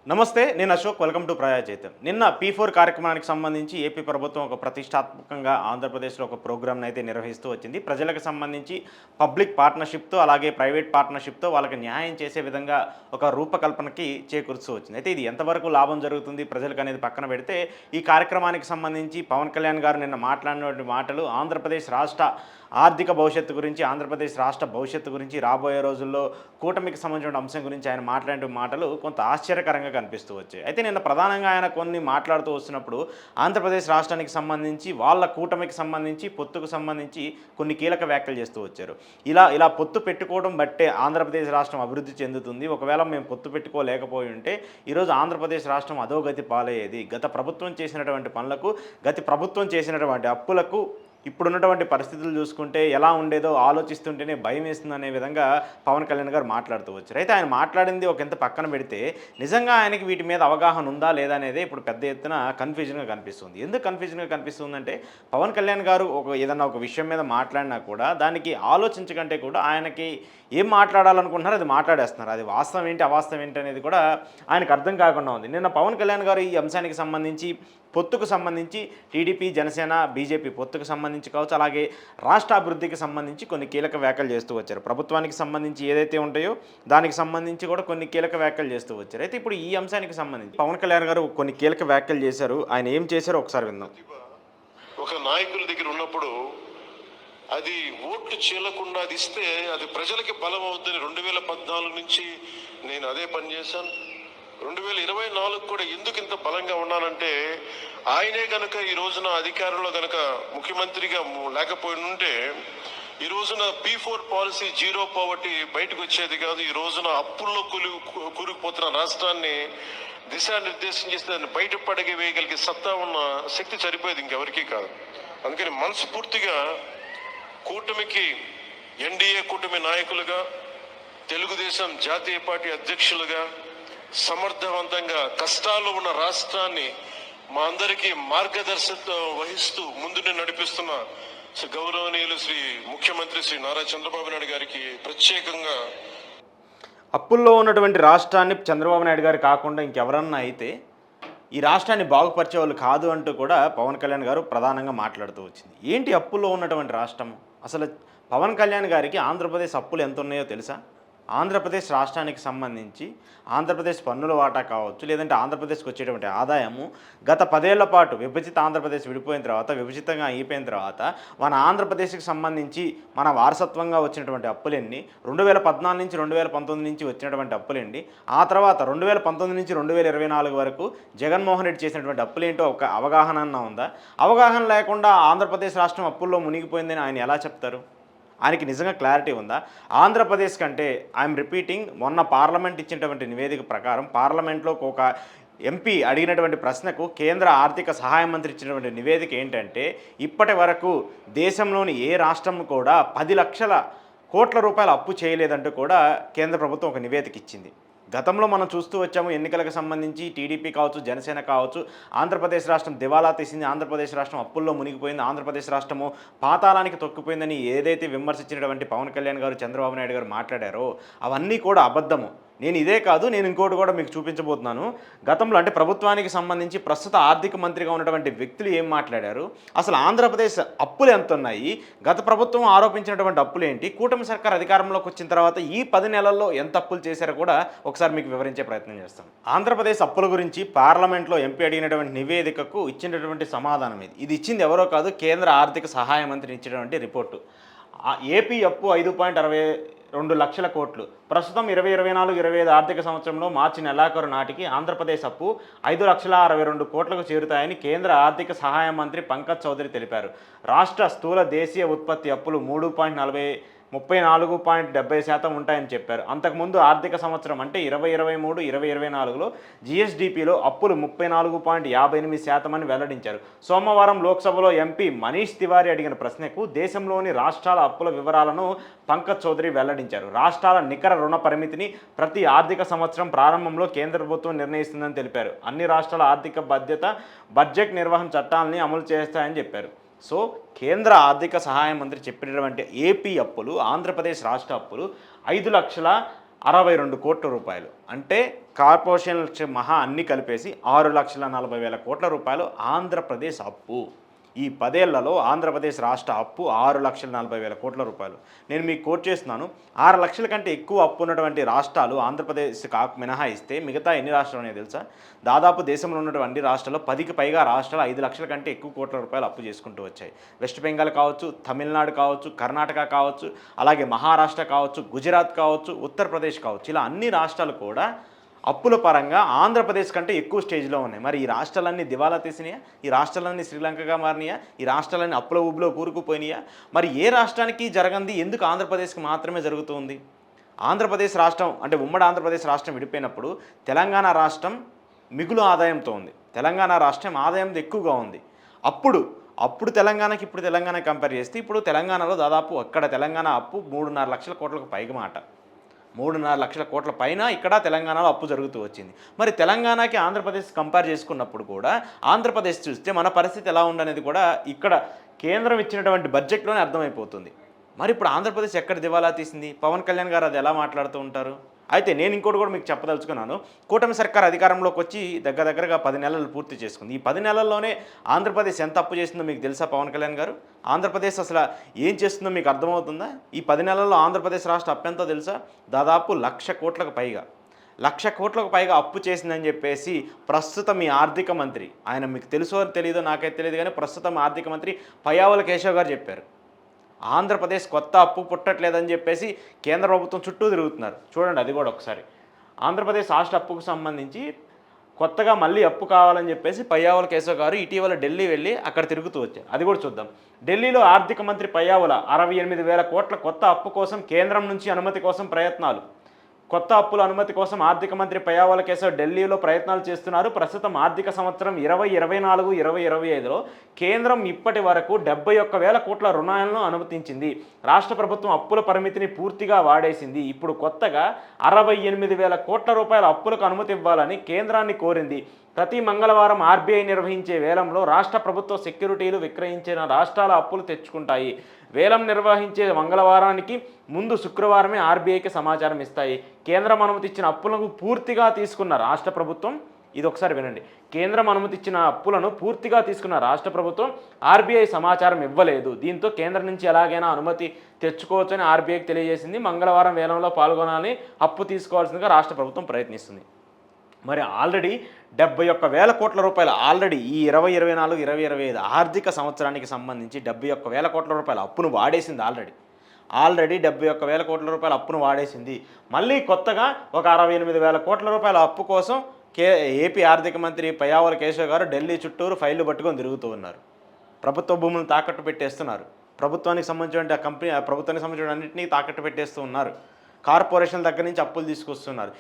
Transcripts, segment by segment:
నమస్తే, నేను Ashok. Welcome to ప్రజా చైతన్యం. నిన్న P4 కార్యక్రమానికి సంబంధించి ఏపీ ప్రభుత్వం ఒక ప్రతిష్టాత్మకంగా ఆంధ్రప్రదేశ్లో ఒక ప్రోగ్రామ్‌ని అయితే నిర్వహిస్తూ వచ్చింది. ప్రజలకు సంబంధించి పబ్లిక్ పార్ట్నర్‌షిప్‌తో అలాగే ప్రైవేట్ పార్ట్నర్‌షిప్‌తో వాళ్ళకి న్యాయం చేసే విధంగా ఒక రూపకల్పనకి చేకూరుస్తూ వచ్చింది. అయితే ఇది ఎంతవరకు లాభం జరుగుతుంది ప్రజలకు అనేది పక్కన పెడితే, ఈ కార్యక్రమానికి సంబంధించి పవన్ కళ్యాణ్ గారు నిన్న మాట్లాడినటువంటి మాటలు ఆంధ్రప్రదేశ్ రాష్ట్ర ఆర్థిక భవిష్యత్తు గురించి, ఆంధ్రప్రదేశ్ రాష్ట్ర భవిష్యత్తు గురించి, రాబోయే రోజుల్లో కూటమికి సంబంధించిన అంశం గురించి ఆయన మాట్లాడిన మాటలు కొంత ఆశ్చర్యకరంగా కనిపిస్తూ వచ్చాయి. అయితే నిన్న ప్రధానంగా ఆయన కొన్ని మాట్లాడుతూ వస్తున్నప్పుడు ఆంధ్రప్రదేశ్ రాష్ట్రానికి సంబంధించి, వాళ్ళ కూటమికి సంబంధించి, పొత్తుకు సంబంధించి కొన్ని కీలక వ్యాఖ్యలు చేస్తూ వచ్చారు. ఇలా పొత్తు పెట్టుకోవడం బట్టే ఆంధ్రప్రదేశ్ రాష్ట్రం అభివృద్ధి చెందుతుంది. ఒకవేళ మేము పొత్తు పెట్టుకోలేకపోయి ఉంటే ఈరోజు ఆంధ్రప్రదేశ్ రాష్ట్రం అధోగతి పాలయ్యేది. గత ప్రభుత్వం చేసినటువంటి పనులకు, గత ప్రభుత్వం చేసినటువంటి అప్పులకు ఇప్పుడున్నటువంటి పరిస్థితులు చూసుకుంటే ఎలా ఉండేదో ఆలోచిస్తుంటేనే భయం వేస్తుందనే విధంగా పవన్ కళ్యాణ్ గారు మాట్లాడుతూ వచ్చారు. అయితే ఆయన మాట్లాడింది ఒకంత పక్కన పెడితే, నిజంగా ఆయనకి వీటి మీద అవగాహన ఉందా లేదా అనేది ఇప్పుడు పెద్ద ఎత్తున కన్ఫ్యూజన్గా కనిపిస్తుంది. ఎందుకు కన్ఫ్యూజన్గా కనిపిస్తుందంటే, పవన్ కళ్యాణ్ గారు ఏదన్నా ఒక విషయం మీద మాట్లాడినా కూడా దానికి ఆలోచించకంటే కూడా ఆయనకి ఏం మాట్లాడాలనుకుంటున్నారో అది మాట్లాడేస్తున్నారు. అది వాస్తవం ఏంటి, అవాస్తవం ఏంటి అనేది కూడా ఆయనకు అర్థం కాకుండా ఉంది. నిన్న పవన్ కళ్యాణ్ గారు ఈ అంశానికి సంబంధించి, పొత్తుకు సంబంధించి టీడీపీ, జనసేన, బీజేపీ పొత్తుకు సంబంధించి కావచ్చు, అలాగే రాష్ట్ర అభివృద్ధికి సంబంధించి కొన్ని కీలక వ్యాఖ్యలు చేస్తూ వచ్చారు. ప్రభుత్వానికి సంబంధించి ఏదైతే ఉంటాయో దానికి సంబంధించి కూడా కొన్ని కీలక వ్యాఖ్యలు చేస్తూ వచ్చారు. అయితే ఇప్పుడు ఈ అంశానికి సంబంధించి పవన్ కళ్యాణ్ గారు కొన్ని కీలక వ్యాఖ్యలు చేశారు. ఆయన ఏం చేశారో ఒకసారి విందాం. ఒక నాయకుల దగ్గర ఉన్నప్పుడు అది ఓట్లు చీలకుండా అది ఇస్తే అది ప్రజలకి బలం అవుతుంది. 2014 నుంచి నేను అదే పని చేశాను. 2024 కూడా ఎందుకు ఇంత బలంగా ఉన్నానంటే, ఆయనే గనక ఈ రోజున అధికారంలో గనక ముఖ్యమంత్రిగా లేకపోయి ఉంటే ఈ రోజున P4 పాలసీ, జీరో పావర్టీ బయటకు వచ్చేది కాదు. ఈ రోజున అప్పుల్లో కూరుకుపోతున్న రాష్ట్రాన్ని దిశానిర్దేశం చేసి దాన్ని బయట వేయగలిగే సత్తా ఉన్న శక్తి సరిపోయేది ఇంకెవరికీ కాదు. అందుకని మనస్ఫూర్తిగా కూటమికి, ఎన్డీఏ కూటమి నాయకులుగా, తెలుగుదేశం జాతీయ పార్టీ అధ్యక్షులుగా సమర్థవంతంగా కష్టాల్లో ఉన్న రాష్ట్రాన్ని మా అందరికీ మార్గదర్శకత్వం వహిస్తూ ముందుని నడిపిస్తున్న గౌరవనీయులు శ్రీ ముఖ్యమంత్రి శ్రీ నారా చంద్రబాబు నాయుడు గారికి ప్రత్యేకంగా, అప్పుల్లో ఉన్నటువంటి రాష్ట్రాన్ని చంద్రబాబు నాయుడు గారు కాకుండా ఇంకెవరన్నా అయితే ఈ రాష్ట్రాన్ని బాగుపరిచే వాళ్ళు కాదు అంటూ కూడా పవన్ కళ్యాణ్ గారు ప్రధానంగా మాట్లాడుతూ వచ్చింది. ఏంటి అప్పుల్లో ఉన్నటువంటి రాష్ట్రం? అసలు పవన్ కళ్యాణ్ గారికి ఆంధ్రప్రదేశ్ అప్పులు ఎంత ఉన్నాయో తెలుసా? ఆంధ్రప్రదేశ్ రాష్ట్రానికి సంబంధించి ఆంధ్రప్రదేశ్ పన్నుల వాటా కావచ్చు, లేదంటే ఆంధ్రప్రదేశ్కి వచ్చేటువంటి ఆదాయము గత 10 ఏళ్ల పాటు విభజిత ఆంధ్రప్రదేశ్ విడిపోయిన తర్వాత, విభజితంగా అయిపోయిన తర్వాత మన ఆంధ్రప్రదేశ్కి సంబంధించి మన వారసత్వంగా వచ్చినటువంటి అప్పులెన్ని, 2014 నుంచి 2019 నుంచి వచ్చినటువంటి అప్పులేంటి, ఆ తర్వాత 2019 నుంచి 2024 వరకు జగన్మోహన్ రెడ్డి చేసినటువంటి అప్పులేంటో ఒక అవగాహన ఉందా? అవగాహన లేకుండా ఆంధ్రప్రదేశ్ రాష్ట్రం అప్పుల్లో మునిగిపోయిందని ఆయన ఎలా చెప్తారు? ఆయనకి నిజంగా క్లారిటీ ఉందా? ఆంధ్రప్రదేశ్ కంటే, ఐఎమ్ రిపీటింగ్, మొన్న పార్లమెంట్ ఇచ్చినటువంటి నివేదిక ప్రకారం, పార్లమెంట్లో ఒక ఎంపీ అడిగినటువంటి ప్రశ్నకు కేంద్ర ఆర్థిక సహాయ మంత్రి ఇచ్చినటువంటి నివేదిక ఏంటంటే, ఇప్పటి వరకు దేశంలోని ఏ రాష్ట్రం కూడా 10 లక్షల కోట్ల రూపాయల అప్పు చేయలేదంటూ కూడా కేంద్ర ప్రభుత్వం ఒక నివేదిక ఇచ్చింది. గతంలో మనం చూస్తూ వచ్చాము, ఎన్నికలకు సంబంధించి టీడీపీ కావచ్చు, జనసేన కావచ్చు, ఆంధ్రప్రదేశ్ రాష్ట్రం దివాలా తీసింది, ఆంధ్రప్రదేశ్ రాష్ట్రం అప్పుల్లో మునిగిపోయింది, ఆంధ్రప్రదేశ్ రాష్ట్రము పాతాళానికి తొక్కిపోయిందని ఏదైతే విమర్శించినటువంటి పవన్ కళ్యాణ్ గారు, చంద్రబాబు నాయుడు గారు మాట్లాడారో అవన్నీ కూడా అబద్ధము. నేను ఇదే కాదు, నేను ఇంకోటి కూడా మీకు చూపించబోతున్నాను. గతంలో అంటే ప్రభుత్వానికి సంబంధించి ప్రస్తుత ఆర్థిక మంత్రిగా ఉన్నటువంటి వ్యక్తులు ఏం మాట్లాడారు, అసలు ఆంధ్రప్రదేశ్ అప్పులు ఎంత ఉన్నాయి, గత ప్రభుత్వం ఆరోపించినటువంటి అప్పులు ఏంటి, కూటమి సర్కార్ అధికారంలోకి వచ్చిన తర్వాత ఈ 10 నెలల్లో ఎంత అప్పులు చేశారో కూడా ఒకసారి మీకు వివరించే ప్రయత్నం చేస్తాను. ఆంధ్రప్రదేశ్ అప్పుల గురించి పార్లమెంట్లో ఎంపీ అడిగినటువంటి నివేదికకు ఇచ్చినటువంటి సమాధానం ఇది ఇచ్చింది ఎవరో కాదు, కేంద్ర ఆర్థిక సహాయ మంత్రి ఇచ్చినటువంటి రిపోర్టు. ఏపీ అప్పు 5.62 లక్షల కోట్లు. ప్రస్తుతం 2024-25 ఆర్థిక సంవత్సరంలో మార్చి నెలాఖరు నాటికి ఆంధ్రప్రదేశ్ అప్పు 5,62 కోట్లకు చేరుతాయని కేంద్ర ఆర్థిక సహాయ మంత్రి పంకజ్ చౌదరి తెలిపారు. రాష్ట్ర స్థూల దేశీయ ఉత్పత్తి అప్పులు 34.70% ఉంటాయని చెప్పారు. అంతకుముందు ఆర్థిక సంవత్సరం అంటే 2023-2024లో జీఎస్డీపీలో అప్పులు 34.58% అని వెల్లడించారు. సోమవారం లోక్సభలో ఎంపీ మనీష్ తివారీ అడిగిన ప్రశ్నకు దేశంలోని రాష్ట్రాల అప్పుల వివరాలను పంకజ్ చౌదరి వెల్లడించారు. రాష్ట్రాల నికర రుణ పరిమితిని ప్రతి ఆర్థిక సంవత్సరం ప్రారంభంలో కేంద్ర ప్రభుత్వం నిర్ణయిస్తుందని తెలిపారు. అన్ని రాష్ట్రాల ఆర్థిక బడ్జెట్ నిర్వహణ చట్టాలని అమలు చేస్తాయని చెప్పారు. సో కేంద్ర ఆర్థిక సహాయ మంత్రి చెప్పినటువంటి ఏపీ అప్పులు, ఆంధ్రప్రదేశ్ రాష్ట్ర అప్పులు 5,62 62 కోట్ల రూపాయలు. అంటే కార్పొరేషన్ మహా అన్ని కలిపేసి 6,40,000 కోట్ల రూపాయలు ఆంధ్రప్రదేశ్ అప్పు. ఈ 10 ఏళ్లలో ఆంధ్రప్రదేశ్ రాష్ట్ర అప్పు 6,40,000 కోట్ల రూపాయలు. నేను మీకు కోట్ చేస్తున్నాను. 6 లక్షల కంటే ఎక్కువ అప్పు ఉన్నటువంటి రాష్ట్రాలు ఆంధ్రప్రదేశ్ మినహాయిస్తే మిగతా ఎన్ని రాష్ట్రాలు ఉన్నాయో తెలుసా? దాదాపు దేశంలో ఉన్నటువంటి రాష్ట్రాల్లో 10కి పైగా రాష్ట్రాలు 5 లక్షల కంటే ఎక్కువ కోట్ల రూపాయలు అప్పు చేసుకుంటూ వచ్చాయి. వెస్ట్ బెంగాల్ కావచ్చు, తమిళనాడు కావచ్చు, కర్ణాటక కావచ్చు, అలాగే మహారాష్ట్ర కావచ్చు, గుజరాత్ కావచ్చు, ఉత్తరప్రదేశ్ కావచ్చు, ఇలా అన్ని రాష్ట్రాలు కూడా అప్పుల పరంగా ఆంధ్రప్రదేశ్ కంటే ఎక్కువ స్టేజ్లో ఉన్నాయి. మరి ఈ రాష్ట్రాలన్నీ దివాలా తీసినాయా? ఈ రాష్ట్రాలన్నీ శ్రీలంకగా మారినాయా? ఈ రాష్ట్రాలన్నీ అప్పుల ఊబిలో కూరుకుపోయినాయా? మరి ఏ రాష్ట్రానికి జరగంది ఎందుకు ఆంధ్రప్రదేశ్కి మాత్రమే జరుగుతుంది? ఆంధ్రప్రదేశ్ రాష్ట్రం అంటే ఉమ్మడి ఆంధ్రప్రదేశ్ రాష్ట్రం విడిపోయినప్పుడు తెలంగాణ రాష్ట్రం మిగులు ఆదాయంతో ఉంది. తెలంగాణ రాష్ట్రం ఆదాయం ఎక్కువగా ఉంది. అప్పుడు తెలంగాణకి ఇప్పుడు తెలంగాణ కంపేర్ చేస్తే ఇప్పుడు తెలంగాణలో దాదాపు అక్కడ తెలంగాణ అప్పు 3.5 లక్షల కోట్లకు పైగా మాట. 3.5 లక్షల కోట్ల పైన ఇక్కడ తెలంగాణలో అప్పు జరుగుతూ వచ్చింది. మరి తెలంగాణకి ఆంధ్రప్రదేశ్ కంపేర్ చేసుకున్నప్పుడు కూడా ఆంధ్రప్రదేశ్ చూస్తే మన పరిస్థితి ఎలా ఉండనేది కూడా ఇక్కడ కేంద్రం ఇచ్చినటువంటి బడ్జెట్లోనే అర్థమైపోతుంది. మరి ఇప్పుడు ఆంధ్రప్రదేశ్ ఎక్కడ దివాలా తీసింది? పవన్ కళ్యాణ్ గారు అది ఎలా మాట్లాడుతూ ఉంటారు? అయితే నేను ఇంకోటి కూడా మీకు చెప్పదలుచుకున్నాను. కూటమి సర్కార్ అధికారంలోకి వచ్చి దగ్గరగా 10 నెలలు పూర్తి చేసుకుంది. ఈ 10 నెలల్లోనే ఆంధ్రప్రదేశ్ ఎంత అప్పు చేసిందో మీకు తెలుసా పవన్ కళ్యాణ్ గారు? ఆంధ్రప్రదేశ్ అసలు ఏం చేస్తుందో మీకు అర్థమవుతుందా? ఈ 10 నెలల్లో ఆంధ్రప్రదేశ్ రాష్ట్ర అప్పు ఎంతో తెలుసా? దాదాపు 1,00,000 కోట్లకు పైగా. 1,00,000 కోట్లకు పైగా అప్పు చేసిందని చెప్పేసి ప్రస్తుతం మీ ఆర్థిక మంత్రి, ఆయన మీకు తెలుసో తెలియదో నాకైతే తెలియదు కానీ ప్రస్తుతం ఆర్థిక మంత్రి పయ్యావుల కేశవ్ గారు చెప్పారు. ఆంధ్రప్రదేశ్ కొత్త అప్పు పుట్టట్లేదని చెప్పేసి కేంద్ర ప్రభుత్వం చుట్టూ తిరుగుతున్నారు. చూడండి అది కూడా ఒకసారి. ఆంధ్రప్రదేశ్ రాష్ట్ర అప్పుకు సంబంధించి కొత్తగా మళ్ళీ అప్పు కావాలని చెప్పేసి పయ్యావుల కేశవ్ గారు ఇటీవల ఢిల్లీ వెళ్ళి అక్కడ తిరుగుతూ వచ్చారు. అది కూడా చూద్దాం. ఢిల్లీలో ఆర్థిక మంత్రి పయ్యావుల 68,000 కోట్ల కొత్త అప్పు కోసం కేంద్రం నుంచి అనుమతి కోసం ప్రయత్నాలు. కొత్త అప్పుల అనుమతి కోసం ఆర్థిక మంత్రి పయ్యావుల కేశవ్ ఢిల్లీలో ప్రయత్నాలు చేస్తున్నారు. ప్రస్తుతం ఆర్థిక సంవత్సరం 2024-2025లో కేంద్రం ఇప్పటి వరకు 71,000 కోట్ల రుణాలను అనుమతించింది. రాష్ట్ర ప్రభుత్వం అప్పుల పరిమితిని పూర్తిగా వాడేసింది. ఇప్పుడు కొత్తగా 68,000 కోట్ల రూపాయల అప్పులకు అనుమతి ఇవ్వాలని కేంద్రాన్ని కోరింది. ప్రతి మంగళవారం ఆర్బీఐ నిర్వహించే వేలంలో రాష్ట్ర ప్రభుత్వ సెక్యూరిటీలు విక్రయించిన రాష్ట్రాల అప్పులు తెచ్చుకుంటాయి. వేలం నిర్వహించే మంగళవారానికి ముందు శుక్రవారమే ఆర్బీఐకి సమాచారం ఇస్తాయి. కేంద్రం అనుమతి ఇచ్చిన అప్పులను పూర్తిగా తీసుకున్న రాష్ట్ర ప్రభుత్వం, ఇది ఒకసారి వినండి, కేంద్రం అనుమతి ఇచ్చిన అప్పులను పూర్తిగా తీసుకున్న రాష్ట్ర ప్రభుత్వం ఆర్బీఐ సమాచారం ఇవ్వలేదు. దీంతో కేంద్రం నుంచి ఎలాగైనా అనుమతి తెచ్చుకోవచ్చని ఆర్బీఐకి తెలియజేసింది. మంగళవారం వేలంలో పాల్గొనాలని అప్పు తీసుకోవాల్సిందిగా రాష్ట్ర ప్రభుత్వం ప్రయత్నిస్తుంది. మరి ఆల్రెడీ 71,000 కోట్ల రూపాయలు ఆల్రెడీ ఈ 2024-2025 ఆర్థిక సంవత్సరానికి సంబంధించి 71,000 కోట్ల రూపాయల అప్పును వాడేసింది. ఆల్రెడీ 71,000 కోట్ల రూపాయల అప్పును వాడేసింది. మళ్ళీ కొత్తగా ఒక 68,000 కోట్ల రూపాయల అప్పు కోసం ఏపీ ఆర్థిక మంత్రి పయ్యావుల కేశవ్ గారు ఢిల్లీ చుట్టూరు ఫైళ్లు పట్టుకొని తిరుగుతూ ఉన్నారు. ప్రభుత్వ భూములను తాకట్టు పెట్టేస్తున్నారు. ప్రభుత్వానికి సంబంధించిన ప్రభుత్వానికి సంబంధించిన అన్నింటినీ తాకట్టు పెట్టేస్తూ ఉన్నారు. కార్పొరేషన్ల దగ్గర నుంచి అప్పులు తీసుకొస్తున్నారు.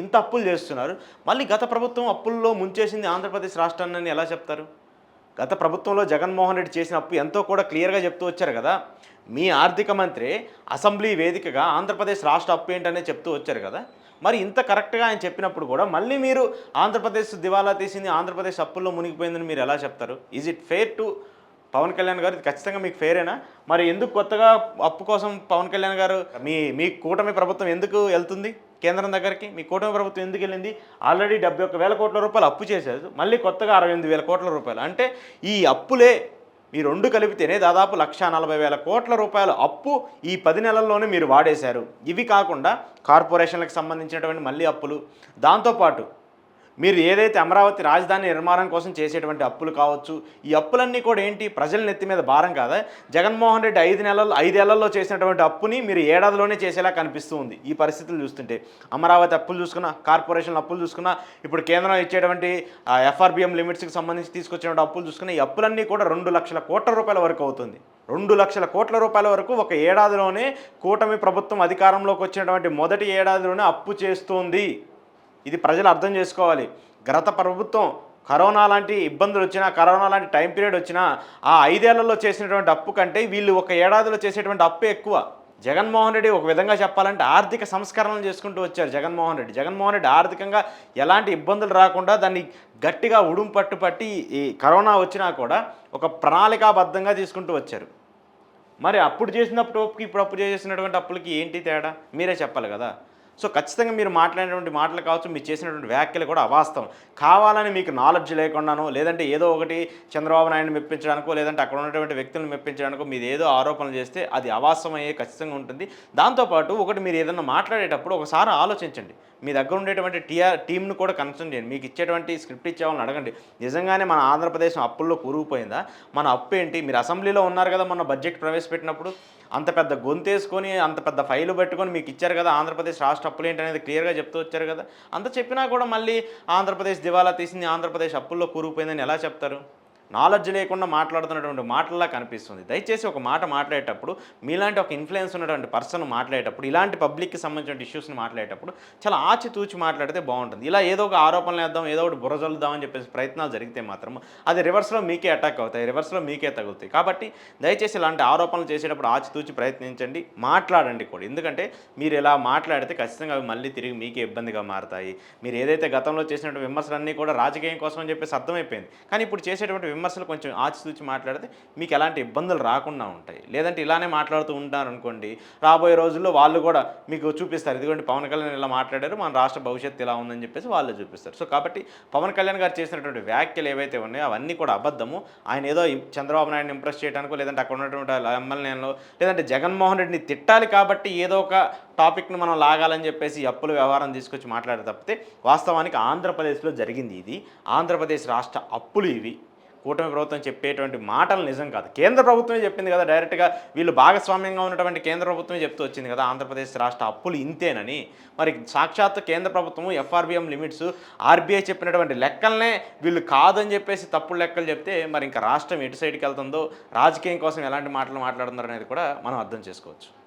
ఇంత అప్పులు చేస్తున్నారు. మళ్ళీ గత ప్రభుత్వం అప్పుల్లో ముంచేసింది ఆంధ్రప్రదేశ్ రాష్ట్రాన్ని ఎలా చెప్తారు? గత ప్రభుత్వంలో జగన్మోహన్ రెడ్డి చేసిన అప్పు ఎంతో కూడా క్లియర్గా చెప్తూ వచ్చారు కదా. మీ ఆర్థిక మంత్రి అసెంబ్లీ వేదికగా ఆంధ్రప్రదేశ్ రాష్ట్ర అప్పు ఏంటనే చెప్తూ వచ్చారు కదా. మరి ఇంత కరెక్ట్గా ఆయన చెప్పినప్పుడు కూడా మళ్ళీ మీరు ఆంధ్రప్రదేశ్ దివాలా తీసింది, ఆంధ్రప్రదేశ్ అప్పుల్లో మునిగిపోయిందని మీరు ఎలా చెప్తారు? Is it fair to Pawan Kalyan garu? ఇది ఖచ్చితంగా మీకు ఫెయిరేనా? మరి ఎందుకు కొత్తగా అప్పు కోసం పవన్ కళ్యాణ్ గారు మీ కూటమి ప్రభుత్వం ఎందుకు వెళ్తుంది కేంద్రం దగ్గరికి? మీ కూటమి ప్రభుత్వం ఎందుకు వెళ్ళింది? ఆల్రెడీ 71,000 కోట్ల రూపాయలు అప్పు చేశారు. మళ్ళీ కొత్తగా 68,000 కోట్ల రూపాయలు. అంటే ఈ అప్పులే ఈ రెండు కలిపితేనే దాదాపు 1,40,000 కోట్ల రూపాయల అప్పు ఈ 10 నెలల్లోనే మీరు వాడేశారు. ఇవి కాకుండా కార్పొరేషన్లకు సంబంధించినటువంటి మళ్ళీ అప్పులు, దాంతోపాటు మీరు ఏదైతే అమరావతి రాజధాని నిర్మాణం కోసం చేసేటువంటి అప్పులు కావచ్చు, ఈ అప్పులన్నీ కూడా ఏంటి ప్రజల నెత్తి మీద భారం కాదా? జగన్మోహన్ రెడ్డి 5 ఏళ్లలో చేసినటువంటి అప్పుని మీరు ఏడాదిలోనే చేసేలా కనిపిస్తూ ఉంది ఈ పరిస్థితులు చూస్తుంటే. అమరావతి అప్పులు చూసుకున్నా, కార్పొరేషన్ అప్పులు చూసుకున్నా, ఇప్పుడు కేంద్రం ఇచ్చేటువంటి ఎఫ్ఆర్బిఎం లిమిట్స్కి సంబంధించి తీసుకొచ్చినటువంటి అప్పులు చూసుకున్నా, ఈ అప్పులన్నీ కూడా 2 లక్షల కోట్ల రూపాయల వరకు అవుతుంది. 2 లక్షల కోట్ల రూపాయల వరకు ఒక ఏడాదిలోనే కూటమి ప్రభుత్వం అధికారంలోకి వచ్చినటువంటి మొదటి ఏడాదిలోనే అప్పు చేస్తుంది. ఇది ప్రజలు అర్థం చేసుకోవాలి. గత ప్రభుత్వం కరోనా లాంటి ఇబ్బందులు వచ్చినా, కరోనా లాంటి టైం పీరియడ్ వచ్చినా ఆ 5 ఏళ్లలో చేసినటువంటి అప్పు కంటే వీళ్ళు ఒక ఏడాదిలో చేసేటువంటి అప్పు ఎక్కువ. జగన్మోహన్ రెడ్డి ఒక విధంగా చెప్పాలంటే ఆర్థిక సంస్కరణలు చేసుకుంటూ వచ్చారు. జగన్మోహన్ రెడ్డి ఆర్థికంగా ఎలాంటి ఇబ్బందులు రాకుండా దాన్ని గట్టిగా ఉడుం పట్టి ఈ కరోనా వచ్చినా కూడా ఒక ప్రణాళికాబద్ధంగా తీసుకుంటూ వచ్చారు. మరి అప్పుడు చేసినప్పుడు అప్పుకి ఇప్పుడు అప్పు చేసినటువంటి అప్పులకి ఏంటి తేడా? మీరే చెప్పాలి కదా. సో ఖచ్చితంగా మీరు మాట్లాడినటువంటి మాటలు కావచ్చు, మీరు చేసినటువంటి వ్యాఖ్యలు కూడా అవాస్తవం. కావాలని మీకు నాలెడ్జ్ లేకుండానో, లేదంటే ఏదో ఒకటి చంద్రబాబు నాయుడుని మెప్పించడానికో, లేదంటే అక్కడ ఉన్నటువంటి వ్యక్తులను మెప్పించడానికో మీరు ఏదో ఆరోపణలు చేస్తే అది అవాస్తవం అయ్యే ఖచ్చితంగా ఉంటుంది. దాంతోపాటు ఒకటి మీరు ఏదన్నా మాట్లాడేటప్పుడు ఒకసారి ఆలోచించండి. మీ దగ్గర ఉండేటువంటి టీమ్‌ను కూడా కన్సల్ట్ చేయండి. మీకు ఇచ్చేటువంటి స్క్రిప్ట్ ఇచ్చే వాళ్ళని అడగండి. నిజంగానే మన ఆంధ్రప్రదేశ్ అప్పుల్లో కూరుకుపోయిందా? మన అప్పేంటి? మీరు అసెంబ్లీలో ఉన్నారు కదా! మొన్న బడ్జెట్ ప్రవేశపెట్టినప్పుడు. అంత పెద్ద గొంతేసుకొని, అంత పెద్ద ఫైలు పెట్టుకొని మీకు ఇచ్చారు కదా! ఆంధ్రప్రదేశ్ రాష్ట్ర అప్పులేంటనేది క్లియర్‌గా చెప్తూ వచ్చారు కదా! అంత చెప్పినా కూడా మళ్ళీ ఆంధ్రప్రదేశ్ దివాలా తీసింది, ఆంధ్రప్రదేశ్ అప్పుల్లో కూరుకుపోయిందని ఎలా చెప్తారు? నాలెడ్జ్ లేకుండా మాట్లాడుతున్నటువంటి మాటల్లా కనిపిస్తుంది. దయచేసి ఒక మాట మాట్లాడేటప్పుడు, మీలాంటి ఒక ఇన్‌ఫ్లుయెన్స్ ఉన్నటువంటి పర్సన్ మాట్లాడేటప్పుడు, ఇలాంటి పబ్లిక్‌కి సంబంధించిన ఇష్యూస్‌ని మాట్లాడేటప్పుడు చాలా ఆచితూచి మాట్లాడితే బాగుంటుంది. ఇలా ఏదో ఒక ఆరోపణలు వేద్దాం, ఏదో ఒకటి బురజల్లుదాం అని చెప్పేసి ప్రయత్నాలు జరిగితే మాత్రం అది రివర్స్‌లో మీకే అటాక్ అవుతాయి. రివర్స్‌లో మీకే తగులుతాయి. కాబట్టి దయచేసి ఇలాంటి ఆరోపణలు చేసేటప్పుడు ఆచితూచి ప్రయత్నించండి. మాట్లాడండి కూడా. ఎందుకంటే మీరు ఇలా మాట్లాడితే ఖచ్చితంగా అవి మళ్ళీ తిరిగి మీకే ఇబ్బందిగా మారతాయి. మీరు ఏదైతే గతంలో చేసినటువంటి విమర్శలన్నీ కూడా రాజకీయం కోసం అని చెప్పేసి అర్థమైపోయింది. కానీ ఇప్పుడు చేసేటువంటి విమర్శలు కొంచెం ఆచితూచి మాట్లాడితే మీకు ఎలాంటి ఇబ్బందులు రాకుండా ఉంటాయి. లేదంటే ఇలానే మాట్లాడుతూ ఉంటారనుకోండి, రాబోయే రోజుల్లో వాళ్ళు కూడా మీకు చూపిస్తారు. ఇదిగోండి పవన్ కళ్యాణ్ ఇలా మాట్లాడారు, మన రాష్ట్ర భవిష్యత్తు ఇలా ఉందని చెప్పేసి వాళ్ళే చూపిస్తారు. సో కాబట్టి పవన్ కళ్యాణ్ గారు చేసినటువంటి వ్యాఖ్యలు ఏవైతే ఉన్నాయో అవన్నీ కూడా అబద్ధము. ఆయన ఏదో చంద్రబాబు నాయుడుని ఇంప్రెస్ చేయడానికో, లేదంటే అక్కడ ఉన్నటువంటి ఎమ్మెల్యేలో, లేదంటే జగన్మోహన్ రెడ్డిని తిట్టాలి కాబట్టి ఏదో ఒక టాపిక్ను మనం లాగాలని చెప్పేసి ఈ అప్పుల వ్యవహారం తీసుకొచ్చి మాట్లాడే తప్పితే వాస్తవానికి ఆంధ్రప్రదేశ్లో జరిగింది ఇది. ఆంధ్రప్రదేశ్ రాష్ట్ర అప్పులు ఇవి. కూటమి ప్రభుత్వం చెప్పేటువంటి మాటలు నిజం కాదు. కేంద్ర ప్రభుత్వమే చెప్పింది కదా డైరెక్ట్‌గా, వీళ్ళు భాగస్వామ్యంగా ఉన్నటువంటి కేంద్ర ప్రభుత్వమే చెప్తూ వచ్చింది కదా ఆంధ్రప్రదేశ్ రాష్ట్ర అప్పులు ఇంతేనని. మరి సాక్షాత్తు కేంద్ర ప్రభుత్వము ఎఫ్ఆర్‌బిఎం లిమిట్స్, ఆర్‌బీఐ చెప్పినటువంటి లెక్కలనే వీళ్ళు కాదని చెప్పేసి తప్పుడు లెక్కలు చెప్తే మరి ఇంకా రాష్ట్రం ఎటు సైడ్‌కి వెళ్తుందో, రాజకీయం కోసం ఎలాంటి మాటలు మాట్లాడుతున్నారనేది కూడా మనం అర్థం చేసుకోవచ్చు.